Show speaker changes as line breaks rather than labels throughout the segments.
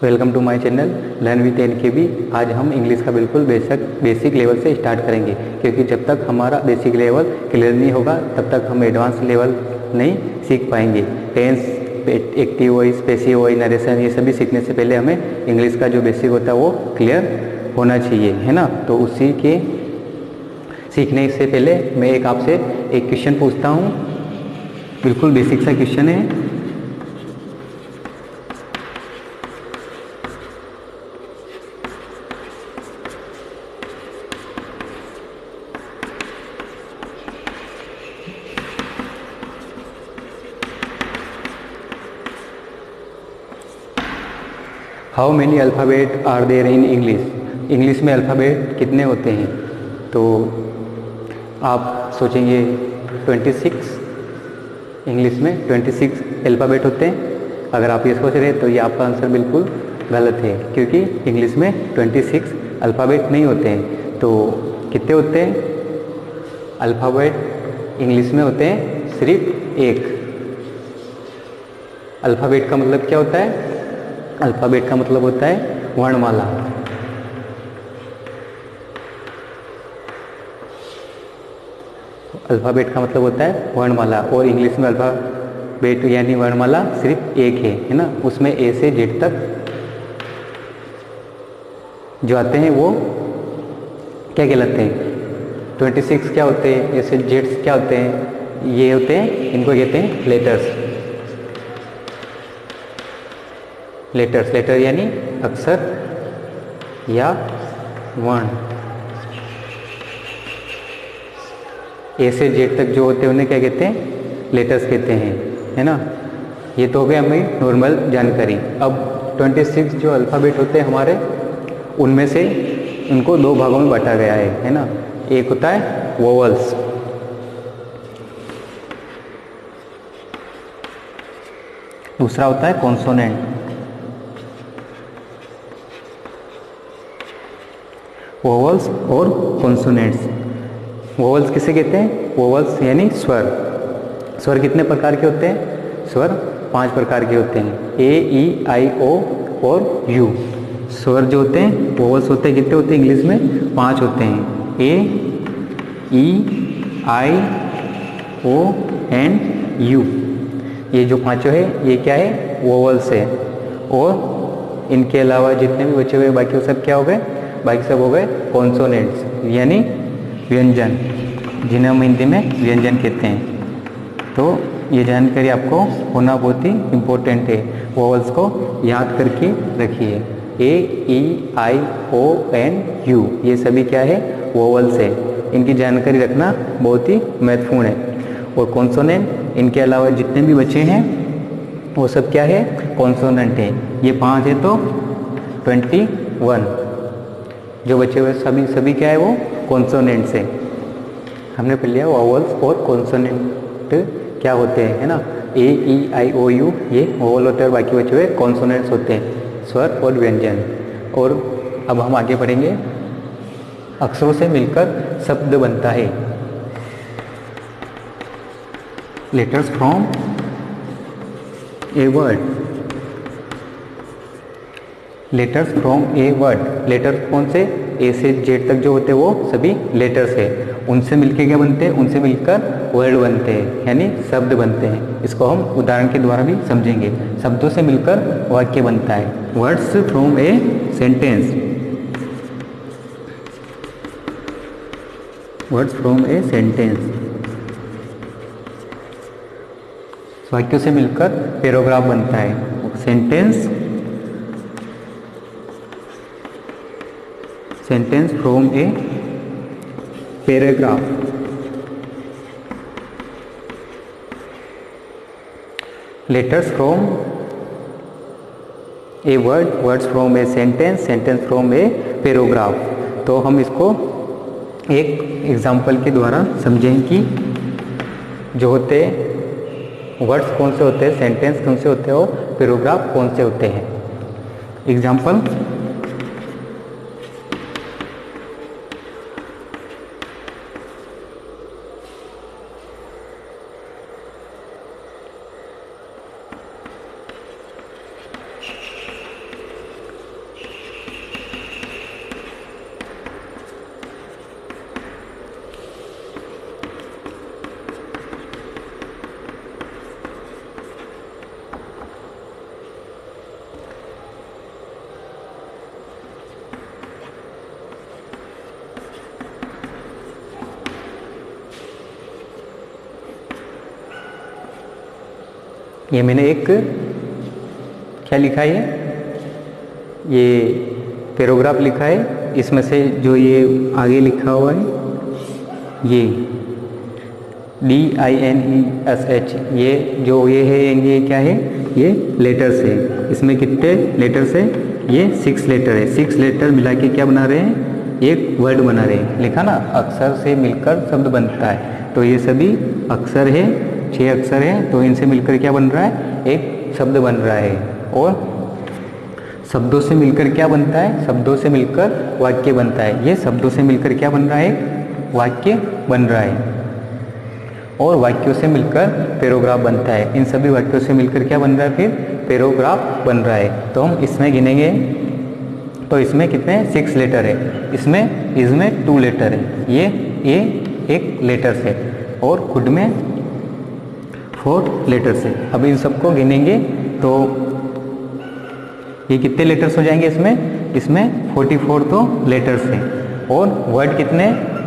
Welcome to my channel learn with NKB. आज हम English का बिल्कुल बेसिक लेवल से स्टार्ट करेंगे, क्योंकि जब तक हमारा बेसिक लेवल क्लियर नहीं होगा तब तक हम एडवांस लेवल नहीं सीख पाएंगे। Tense, active voice, passive voice, narration, ये सभी सीखने से पहले हमें इंग्लिश का जो बेसिक होता है वो क्लियर होना चाहिए, है ना। तो उसी के सीखने से पहले मैं आपसे एक क्वेश्चन पूछता हूँ। बिल्कुल बेसिक सा क्वेश्चन है। How many alphabet are there in English? English में अल्फ़ाबेट कितने होते हैं? तो आप सोचेंगे 26। इंग्लिश में 26 अल्फ़ाबेट होते हैं। अगर आप ये सोच रहे हैं तो ये आपका आंसर बिल्कुल गलत है, क्योंकि इंग्लिश में 26 अल्फ़ाबेट नहीं होते हैं। तो कितने होते हैं अल्फ़ाबेट? इंग्लिश में होते हैं सिर्फ एक। अल्फ़ाबेट का मतलब क्या होता है? अल्फ़ाबेट का मतलब होता है वर्णमाला। अल्फ़ाबेट का मतलब होता है वर्णमाला, और इंग्लिश में अल्फ़ाबेट यानी वर्णमाला सिर्फ एक है ना। उसमें ए से जेड तक जो आते हैं वो क्या कहलाते हैं? 26 क्या होते हैं? ए से जेड क्या होते हैं? ये होते हैं, इनको कहते हैं लेटर्स। लेटर यानी अक्षर या वर्ण। ए से जेड तक जो होते हैं उन्हें क्या कहते हैं? लेटर्स कहते हैं, है ना। ये तो हो गया हमें नॉर्मल जानकारी। अब 26 जो अल्फ़ाबेट होते हैं हमारे, उनमें से उनको दो भागों में बांटा गया है ना। एक होता है वोवल्स, दूसरा होता है कॉन्सोनेंट। वोवल्स और कॉन्सोनेंट्स। वोवल्स किसे कहते हैं? वोवल्स यानी स्वर। स्वर कितने प्रकार के होते हैं? स्वर 5 प्रकार के होते हैं, ए, ई, आई, ओ और यू। स्वर जो होते हैं वोवल्स होते हैं, कितने होते हैं इंग्लिश में? 5 होते हैं, ए, ई, आई, ओ एंड यू। ये जो पांचों है ये क्या है? वोवल्स है। और इनके अलावा जितने भी बचे हुए बाकी वो सब क्या हो गए? बाकी सब हो गए कॉन्सोनेंट्स यानी व्यंजन, जिन्हें हम हिंदी में व्यंजन कहते हैं। तो ये जानकारी आपको होना बहुत ही इम्पोर्टेंट है। वोवल्स को याद करके रखिए। ए, ई, आई, ओ एन, यू, ये सभी क्या है? वोवल्स है। इनकी जानकारी रखना बहुत ही महत्वपूर्ण है। और कॉन्सोनेंट, इनके अलावा जितने भी बचे हैं वो सब क्या है? कॉन्सोनेंट है। ये 5 है तो 21 जो बचे हुए सभी क्या है? वो कॉन्सोनेंट्स है। हमने पढ़ लिया वोवल्स और कॉन्सोनेंट क्या होते हैं, है ना। ए, ई, आई, ओ, यू ये वोवल होते हैं और बाकी बचे हुए कॉन्सोनेंट्स होते हैं, स्वर और व्यंजन। और अब हम आगे बढ़ेंगे। अक्षरों से मिलकर शब्द बनता है। Letters from a word. Letters from a word. Letters कौन से? ए से जेड तक जो होते हैं वो सभी लेटर्स है। उनसे मिलके क्या बनते हैं? उनसे मिलकर वर्ड बनते हैं, यानी शब्द बनते हैं। इसको हम उदाहरण के द्वारा भी समझेंगे। शब्दों से मिलकर वाक्य बनता है। Words from a sentence. Words from a sentence. वाक्यों से मिलकर पैराग्राफ बनता है। Sentence from a paragraph. Letters from a word, words from a sentence from a paragraph. तो हम इसको एक एग्जाम्पल के द्वारा समझें कि जो होते वर्ड्स कौन से होते हैं, सेंटेंस कौन से होते हैं और पैराग्राफ कौन से होते हैं। एग्जाम्पल, ये मैंने एक क्या लिखा है, ये पैराग्राफ लिखा है, इसमें से जो ये आगे लिखा हुआ है ये DINESH, ये जो ये है ये क्या है, ये लेटर्स है। इसमें कितने लेटर्स है, ये 6 लेटर है। 6 लेटर मिला के क्या बना रहे हैं, एक वर्ड बना रहे हैं। लिखा ना, अक्षर से मिलकर शब्द बनता है, तो ये सभी अक्षर है, 6 अक्षर है, तो इनसे मिलकर क्या बन रहा है, एक शब्द बन रहा है। और शब्दों से मिलकर क्या बनता है, शब्दों से मिलकर वाक्य बनता है। ये शब्दों से मिलकर क्या बन रहा है, वाक्य बन रहा है। और वाक्यों से मिलकर पैराग्राफ बनता है। इन सभी वाक्यों से मिलकर क्या बन रहा है, फिर पैराग्राफ बन रहा है। तो हम इसमें गिनेंगे, तो इसमें कितने 6 लेटर है, इसमें 2 लेटर है, ये एक लेटर्स है, और खुद में 4 लेटर्स है। अब इन सबको गिनेंगे तो ये कितने लेटर्स हो जाएंगे, इसमें 44 तो लेटर्स हैं। और वर्ड कितने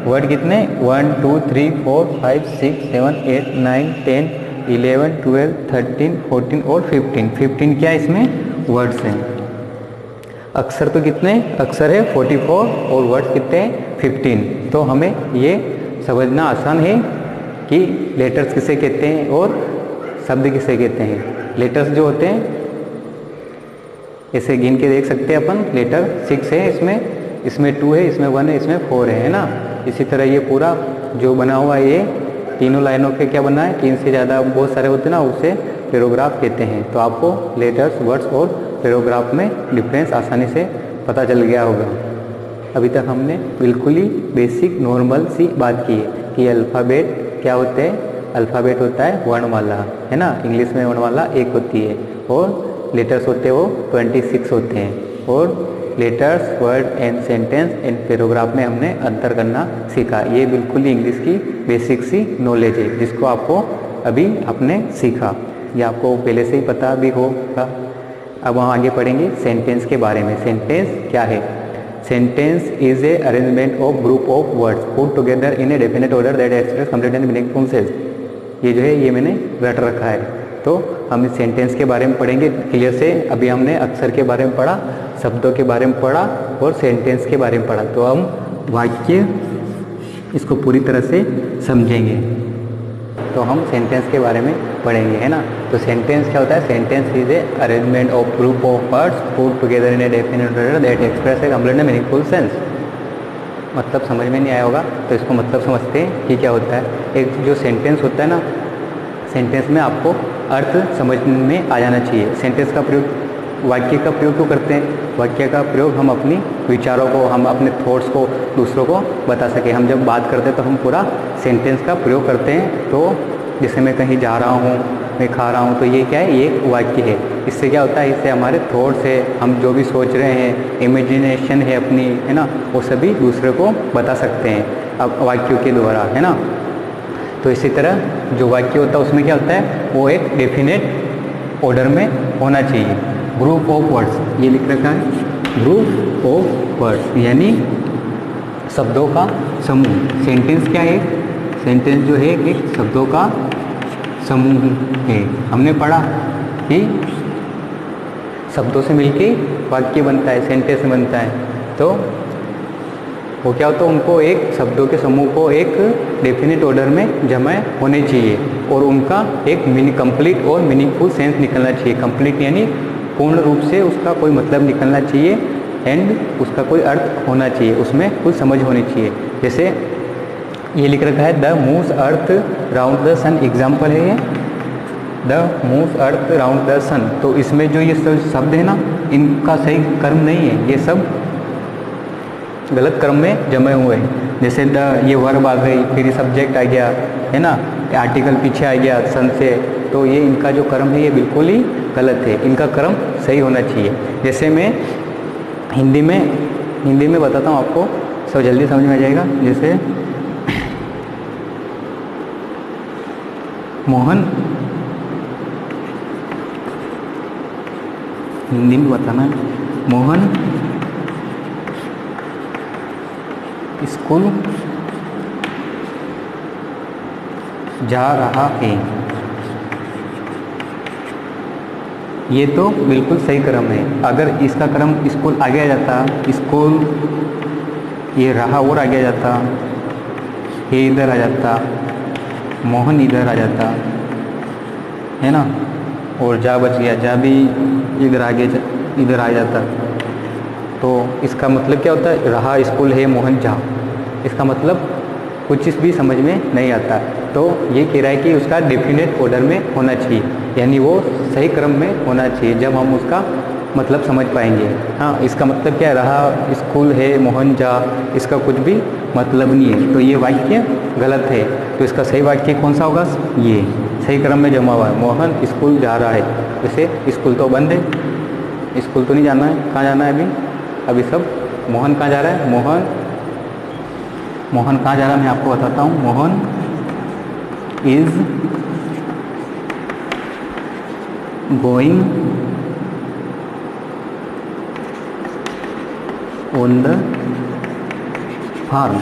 1 2 3 4 5 6 7 8 9 10 11 12 13 14 और 15 क्या इसमें वर्ड्स हैं। अक्षर तो कितने अक्षर है 44 और वर्ड्स कितने 15। तो हमें ये समझना आसान है कि लेटर्स किसे कहते हैं और शब्द किसे कहते हैं। लेटर्स जो होते हैं ऐसे गिन के देख सकते हैं अपन, लेटर 6 है, इसमें 2 है, इसमें 1 है, इसमें 4 है ना। इसी तरह ये पूरा जो बना हुआ है ये तीनों लाइनों के क्या बना है, 3 से ज़्यादा बहुत सारे होते हैं ना, उसे पैराग्राफ कहते हैं। तो आपको लेटर्स, वर्ड्स और पैराग्राफ में डिफरेंस आसानी से पता चल गया होगा। अभी तक हमने बिल्कुल ही बेसिक नॉर्मल सी बात की है कि अल्फ़ाबेट क्या होते हैं। अल्फ़ाबेट होता है वर्णमाला, है ना, इंग्लिश में वर्णमाला 1 होती है, और लेटर्स होते हैं वो 26 होते हैं। और letters, word and sentence and paragraph में हमने अंतर करना सीखा। ये बिल्कुल ही इंग्लिश की बेसिक सी नॉलेज है जिसको आपको अभी आपने सीखा, ये आपको पहले से ही पता भी होगा। अब हम आगे पढ़ेंगे सेंटेंस के बारे में। सेंटेंस क्या है, sentence is a arrangement of group of words put together in a definite order that express complete and meaningful sense. ये जो है ये मैंने रट रखा है। तो हम इस सेंटेंस के बारे में पढ़ेंगे क्लियर से। अभी हमने अक्षर के बारे में पढ़ा, शब्दों के बारे में पढ़ा और सेंटेंस के बारे में पढ़ा। तो हम वाक्य इसको पूरी तरह से समझेंगे। तो हम सेंटेंस के बारे में पढ़ेंगे, है ना। तो सेंटेंस क्या होता है, sentence is a arrangement of group of words put together in a definite order that express A complete and meaningful sense. मतलब समझ में नहीं आया होगा तो इसको मतलब समझते हैं कि क्या होता है। एक जो सेंटेंस होता है ना, सेंटेंस में आपको अर्थ समझ में आ जाना चाहिए। सेंटेंस का प्रयोग, वाक्य का प्रयोग क्यों करते हैं, वाक्य का प्रयोग हम अपनी विचारों को, हम अपने थॉट्स को दूसरों को बता सकें। हम जब बात करते हैं तो हम पूरा सेंटेंस का प्रयोग करते हैं। तो जैसे मैं कहीं जा रहा हूँ, मैं खा रहा हूँ, तो ये क्या है, ये एक वाक्य है। इससे क्या होता है, इससे हमारे थॉट्स है, हम जो भी सोच रहे हैं, इमेजिनेशन है अपनी, है ना, वो सभी दूसरे को बता सकते हैं अब वाक्यों के द्वारा, है ना। तो इसी तरह जो वाक्य होता है उसमें क्या होता है, वो एक डेफिनेट ऑर्डर में होना चाहिए। ग्रुप ऑफ वर्ड्स, ये लिख रखा है, ग्रुप ऑफ वर्ड्स यानी शब्दों का समूह। सेंटेंस क्या है, सेंटेंस जो है एक शब्दों का समूह है। हमने पढ़ा कि शब्दों से मिलके वाक्य बनता है, सेंटेंस बनता है। तो वो क्या होता है, उनको एक शब्दों के समूह को एक डेफिनेट ऑर्डर में जमा होने चाहिए और उनका एक कंप्लीट और मीनिंगफुल सेंस निकलना चाहिए। कंप्लीट यानी पूर्ण रूप से उसका कोई मतलब निकलना चाहिए, एंड उसका कोई अर्थ होना चाहिए, उसमें कुछ समझ होनी चाहिए। जैसे ये लिख रखा है the moves earth round the sun, example है ये, the moves earth round the sun. तो इसमें जो ये शब्द है ना, इनका सही कर्म नहीं है, ये सब गलत क्रम में जमे हुए हैं। जैसे द, ये वर्ब आ गई, फिर ये सब्जेक्ट आ गया, है ना, आर्टिकल पीछे आ गया सन से, तो ये इनका जो क्रम है ये बिल्कुल ही गलत है, इनका क्रम सही होना चाहिए। जैसे मैं हिंदी में बताता हूँ आपको, सब जल्दी समझ में आ जाएगा। जैसे मोहन, हिंदी में बताना है, मोहन स्कूल जा रहा है। ये तो बिल्कुल सही क्रम है। अगर इसका क्रम स्कूल आगे आ जाता, स्कूल ये रहा और आगे आ जाता, ये इधर आ जाता, मोहन इधर आ जाता, है ना, और जा बच गया, जा भी इधर आगे इधर आ जाता, तो इसका मतलब क्या होता है, रहा स्कूल है मोहन जा, इसका मतलब कुछ चीज़ भी समझ में नहीं आता। तो ये कह रहा है कि उसका डेफिनेट ऑर्डर में होना चाहिए, यानी वो सही क्रम में होना चाहिए, जब हम उसका मतलब समझ पाएंगे। हाँ, इसका मतलब क्या है, रहा स्कूल है मोहन जा, इसका कुछ भी मतलब नहीं है, तो ये वाक्य गलत है। तो इसका सही वाक्य कौन सा होगा, ये सही क्रम में जमा हुआ है, मोहन स्कूल जा रहा है। वैसे स्कूल तो बंद है, स्कूल तो नहीं जाना है, कहाँ जाना है अभी सब, मोहन कहाँ जा रहा है, मोहन कहाँ जा रहा है मैं आपको बताता हूँ। Mohan is going on the farm.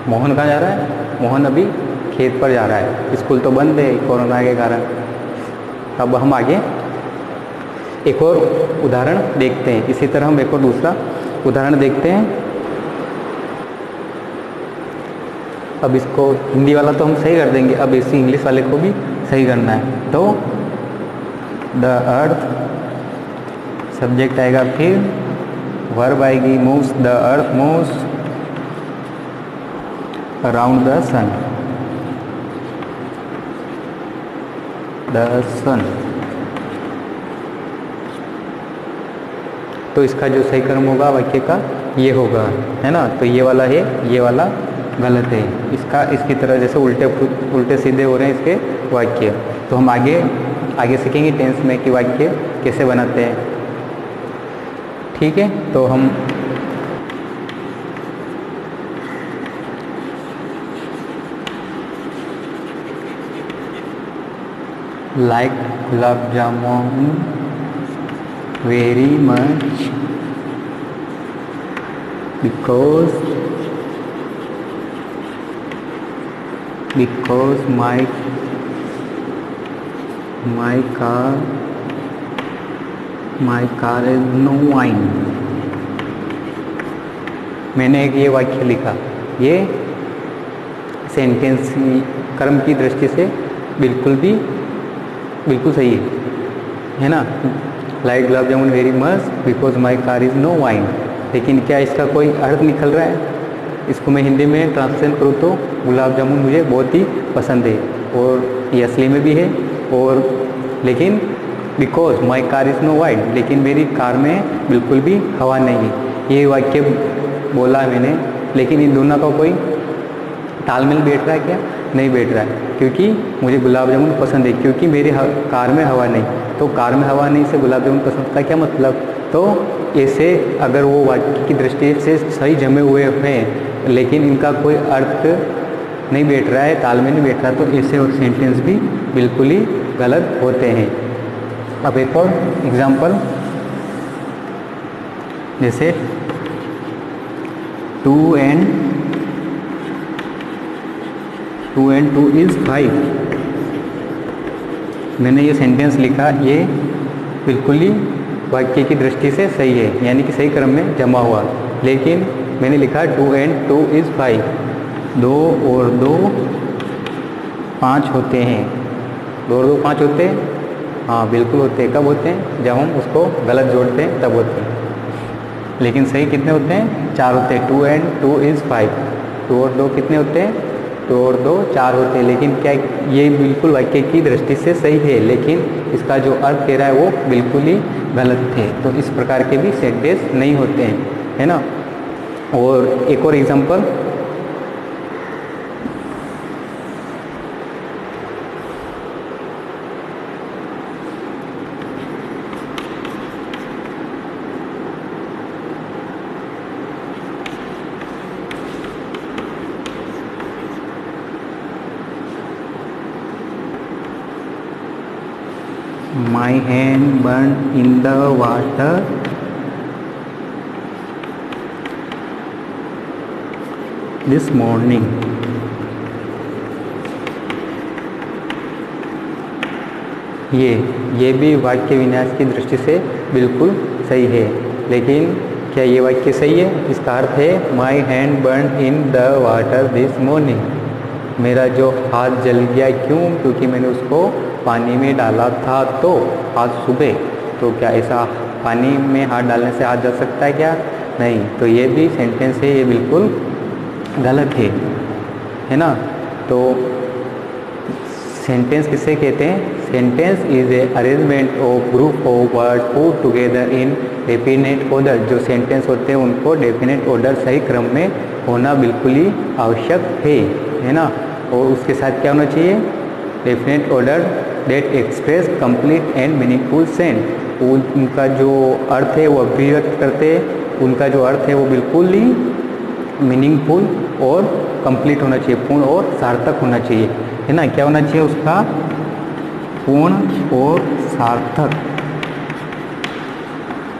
Mohan कहाँ जा रहा है, मोहन अभी खेत पर जा रहा है, स्कूल तो बंद है कोरोना के कारण। अब हम आगे एक और उदाहरण देखते हैं, इसी तरह हम एक और दूसरा उदाहरण देखते हैं। अब इसको हिंदी वाला तो हम सही कर देंगे, अब इसी इंग्लिश वाले को भी सही करना है। तो द अर्थ, सब्जेक्ट आएगा, फिर वर्ब आएगी moves, the earth moves around the sun, the sun. तो इसका जो सही क्रम होगा वाक्य का ये होगा, है ना। तो ये वाला है, ये वाला गलत है। इसका इसकी तरह जैसे उल्टे सीधे हो रहे हैं इसके वाक्य। तो हम आगे सीखेंगे टेंस में कि वाक्य कैसे बनाते हैं। ठीक है, तो हम like gulab jamun very much because my car is no wine। मैंने एक ये वाक्य लिखा, ये सेंटेंस क्रम की दृष्टि से बिल्कुल सही है ना। Like gulab jamun very much because my car is no wine. लेकिन क्या इसका कोई अर्थ निकल रहा है? इसको मैं हिंदी में ट्रांसलेट करूँ तो गुलाब जामुन मुझे बहुत ही पसंद है, और ये असली में भी है, और लेकिन because my car is no wine, लेकिन मेरी कार में बिल्कुल भी हवा नहीं है। ये वाक्य बोला मैंने, लेकिन इन दोनों का कोई तालमेल बैठ रहा है क्या? नहीं बैठ रहा है, क्योंकि मुझे गुलाब जामुन पसंद है, क्योंकि मेरी कार में हवा नहीं। तो कार में हवा नहीं से गुलाब जामुन पसंद का क्या मतलब? तो ऐसे अगर वो वाक्य की दृष्टि से सही जमे हुए हैं, लेकिन इनका कोई अर्थ नहीं बैठ रहा है, तालमेल नहीं बैठ रहा, तो ऐसे और सेंटेंस भी बिल्कुल ही गलत होते हैं। अब एक और एग्जाम्पल, जैसे 2 and 2 is 5। मैंने ये सेंटेंस लिखा, ये बिल्कुल ही वाक्य की दृष्टि से सही है, यानी कि सही क्रम में जमा हुआ। लेकिन मैंने लिखा 2 and 2 is 5, 2 और 2 5 होते हैं। 2 और 2 5 होते हैं, हाँ बिल्कुल होते हैं। कब होते हैं? जब हम उसको गलत जोड़ते हैं तब होते हैं। लेकिन सही कितने होते हैं? 4 होते हैं। 2 and 2 is 5, 2 और 2 कितने होते हैं? 2 और 2 4 होते हैं। लेकिन क्या ये बिल्कुल वाक्य की दृष्टि से सही है, लेकिन इसका जो अर्थ कह रहा है वो बिल्कुल ही गलत है। तो इस प्रकार के भी सेंटेंस नहीं होते हैं, है ना। और एक और example, My hand burned in the water this morning। ये भी वाक्य विन्यास की दृष्टि से बिल्कुल सही है। लेकिन क्या ये वाक्य सही है? इसका अर्थ है my hand burn in the water this morning. मेरा जो हाथ जल गया, क्यों? क्योंकि मैंने उसको पानी में डाला था तो आज सुबह। तो क्या ऐसा पानी में हाथ डालने से हाथ जल सकता है क्या? नहीं। तो ये भी सेंटेंस है, ये बिल्कुल गलत है ना। तो सेंटेंस किसे कहते हैं? Sentence is a arrangement of group of word put together in definite order. जो सेंटेंस होते हैं उनको डेफिनेट ऑर्डर सही क्रम में होना बिल्कुल ही आवश्यक है ना। और उसके साथ क्या होना चाहिए? Definite order that express complete and meaningful sense. उनका जो अर्थ है वो अभिव्यक्त करते हैं, उनका जो अर्थ है वो बिल्कुल ही मीनिंगफुल और कंप्लीट होना चाहिए, पूर्ण और सार्थक होना चाहिए, है ना। क्या होना चाहिए उसका? पूर्ण और सार्थक।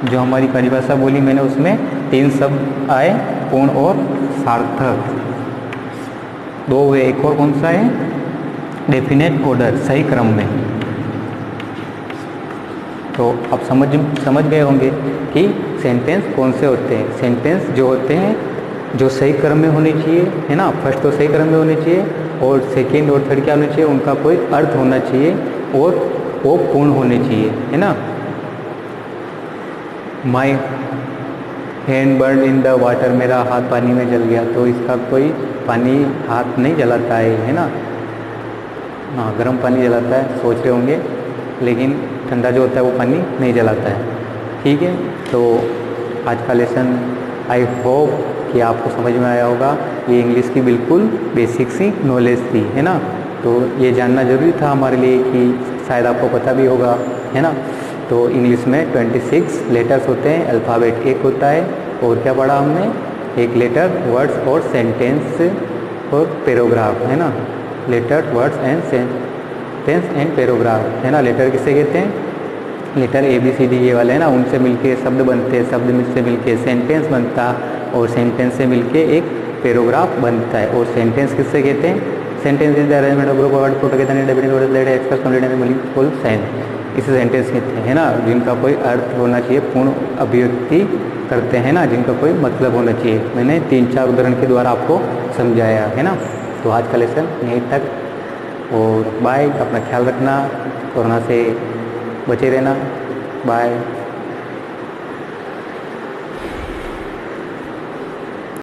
जो हमारी परिभाषा बोली मैंने उसमें 3 शब्द आए, पूर्ण और सार्थक। 2 हुए, एक और कौन सा है? डेफिनेट ऑर्डर, सही क्रम में। तो आप समझ गए होंगे कि सेंटेंस कौन से होते हैं। सेंटेंस जो होते हैं जो सही क्रम में होने चाहिए, है ना। फर्स्ट तो सही क्रम में होने चाहिए और सेकंड और थर्ड क्या होना चाहिए? उनका कोई अर्थ होना चाहिए और वो पूर्ण होने चाहिए, है ना। My hand burn in the water, मेरा हाथ पानी में जल गया। तो इसका कोई पानी हाथ नहीं जलाता है ना। हाँ, गर्म पानी जलाता है, सोच रहे होंगे, लेकिन ठंडा जो होता है वो पानी नहीं जलाता है। ठीक है, तो आज का लेसन आई होप कि आपको समझ में आया होगा। ये इंग्लिश की बिल्कुल बेसिक सी नॉलेज थी, है ना। तो ये जानना ज़रूरी था हमारे लिए कि शायद आपको पता भी होगा, है ना। तो इंग्लिश में 26 लेटर्स होते हैं, अल्फ़ाबेट 1 होता है। और क्या पढ़ा हमने? एक लेटर, वर्ड्स और सेंटेंस और पैराग्राफ, है ना। Letter, words and sentence and paragraph, है ना। लेटर किसे कहते हैं? लेटर ABCD ये वाले, है ना, उनसे मिलके शब्द बनते हैं, शब्द से मिलके सेंटेंस बनता, और सेंटेंस से मिलके एक पैराग्राफ बनता है। और सेंटेंस किससे कहते हैं? Sentence is the arrangement of group of word put together in definite order that express complete and meaningful sense. इसे सेंटेंस कहते हैं, है ना, जिनका कोई अर्थ होना चाहिए, पूर्ण अभिव्यक्ति करते हैं ना, जिनका कोई मतलब होना चाहिए। मैंने 3-4 उदाहरण के द्वारा आपको समझाया, है ना। तो आज का लेसन यहीं तक, और बाय। अपना ख्याल रखना, कोरोना से बचे रहना। बाय।